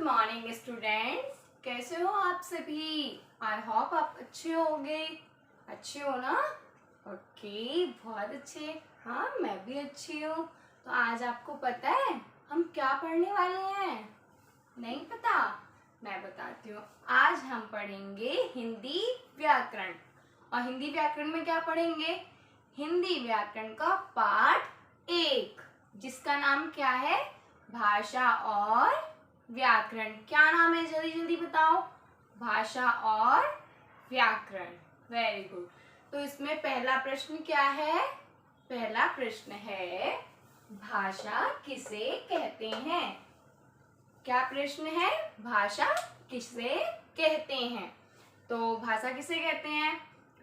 Morning students, कैसे हो आप सभी। आई होप आप अच्छे होंगे। अच्छे हो ना? ओके, बहुत अच्छे। हाँ, मैं भी अच्छी हूँ। तो आज आपको पता है हम क्या पढ़ने वाले हैं? नहीं पता? मैं बताती हूँ। आज हम पढ़ेंगे हिंदी व्याकरण। और हिंदी व्याकरण में क्या पढ़ेंगे? हिंदी व्याकरण का पाठ 1, जिसका नाम क्या है? भाषा और व्याकरण। क्या नाम है? जल्दी जल्दी बताओ। भाषा और व्याकरण। Very good. तो इसमें पहला प्रश्न क्या है? पहला प्रश्न है, भाषा किसे कहते हैं? क्या प्रश्न है? भाषा किसे कहते हैं? तो भाषा किसे कहते हैं?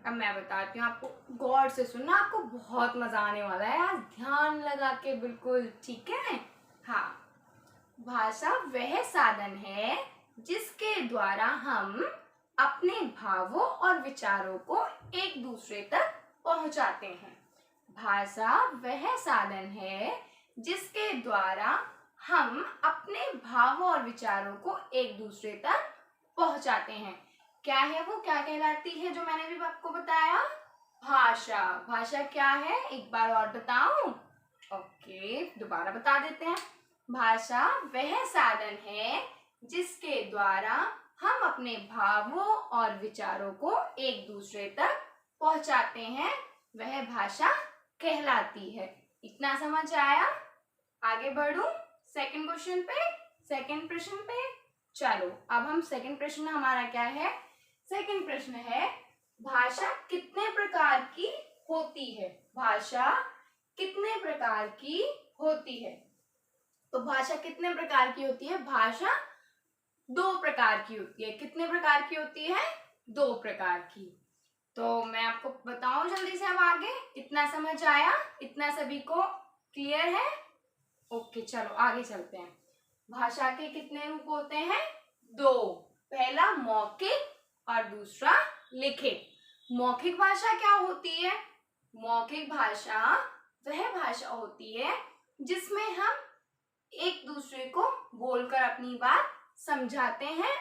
अब मैं बताती हूँ आपको। गौर से सुनना, आपको बहुत मजा आने वाला है। आज ध्यान लगा के बिल्कुल, ठीक है? हाँ, भाषा वह साधन है जिसके द्वारा हम अपने भावों और विचारों को एक दूसरे तक पहुंचाते हैं। भाषा वह साधन है जिसके द्वारा हम अपने भावों और विचारों को एक दूसरे तक पहुंचाते हैं। क्या है वो? क्या कहलाती है जो मैंने भी आपको बताया? भाषा। भाषा क्या है? एक बार और बताऊं? ओके, दोबारा बता देते हैं। भाषा वह साधन है जिसके द्वारा हम अपने भावों और विचारों को एक दूसरे तक पहुंचाते हैं, वह भाषा कहलाती है। इतना समझ आया? आगे बढ़ूं सेकंड क्वेश्चन पे, सेकंड प्रश्न पे। चलो, अब हम सेकंड प्रश्न हमारा क्या है? सेकंड प्रश्न है, भाषा कितने प्रकार की होती है? भाषा कितने प्रकार की होती है? तो भाषा कितने प्रकार की होती है? भाषा 2 प्रकार की होती है। कितने प्रकार की होती है? 2 प्रकार की। तो मैं आपको बताऊं जल्दी से अब आगे। इतना समझ आया? इतना सभी को क्लियर है? ओके, चलो आगे चलते हैं। भाषा के कितने रूप होते हैं? 2। पहला मौखिक और दूसरा लिखित। मौखिक भाषा क्या होती है? मौखिक भाषा वह भाषा होती है जिसमें हम एक दूसरे को बोलकर अपनी बात समझाते हैं।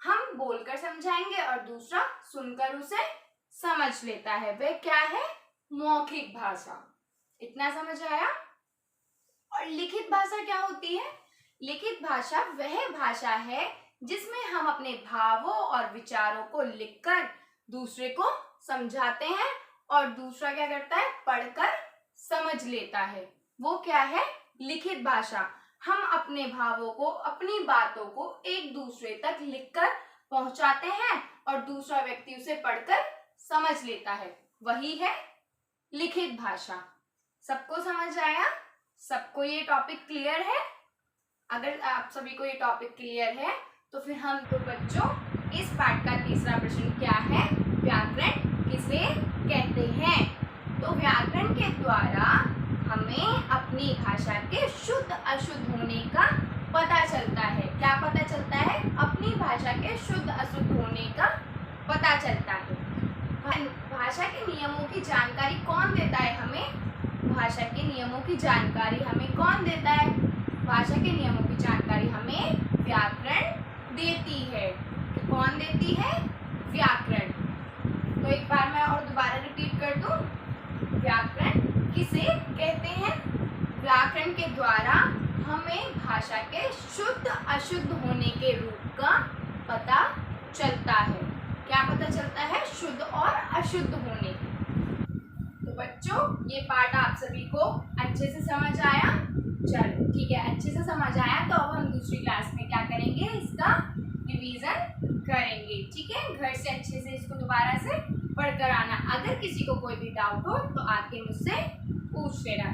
हम बोलकर समझाएंगे और दूसरा सुनकर उसे समझ लेता है। वह क्या है? मौखिक भाषा। इतना समझ आया? और लिखित भाषा क्या होती है? लिखित भाषा वह भाषा है जिसमें हम अपने भावों और विचारों को लिखकर दूसरे को समझाते हैं और दूसरा क्या करता है? पढ़कर समझ लेता है। वो क्या है? लिखित भाषा। हम अपने भावों को, अपनी बातों को एक दूसरे तक लिखकर पहुंचाते हैं और दूसरा व्यक्ति उसे पढ़कर समझ लेता है। वही है लिखित भाषा। सबको समझ आया? सबको ये टॉपिक क्लियर है? अगर आप सभी को ये टॉपिक क्लियर है तो फिर हम तो बच्चों इस पाठ का तीसरा प्रश्न क्या है? व्याकरण किसे कहते हैं? तो व्याकरण के द्वारा हमें अपनी भाषा के शुद्ध अशुद्ध होने का पता चलता है। क्या पता चलता है? अपनी भाषा के शुद्ध अशुद्ध होने का पता चलता है। भाषा के नियमों की जानकारी कौन देता है हमें? भाषा के नियमों की जानकारी हमें कौन देता है? भाषा के नियमों की जानकारी हमें व्याकरण देती है। कौन देती है? व्याकरण। तो एक बार मैं और दोबारा रिपीट कर दूं। व्याकरण किसे कहते हैं? व्याकरण के द्वारा हमें भाषा के शुद्ध अशुद्ध होने के रूप का पता चलता है। क्या पता चलता है? शुद्ध और अशुद्ध होने के। तो बच्चों, ये पाठ आप सभी को अच्छे से समझ आया? चलो ठीक है, अच्छे से समझ आया तो अब हम दूसरी क्लास में क्या करेंगे? इसका रिवीजन करेंगे। ठीक है, घर से अच्छे से इसको दोबारा से पढ़कर आना। अगर किसी को कोई भी डाउट हो तो आके मुझसे पूछ लेना।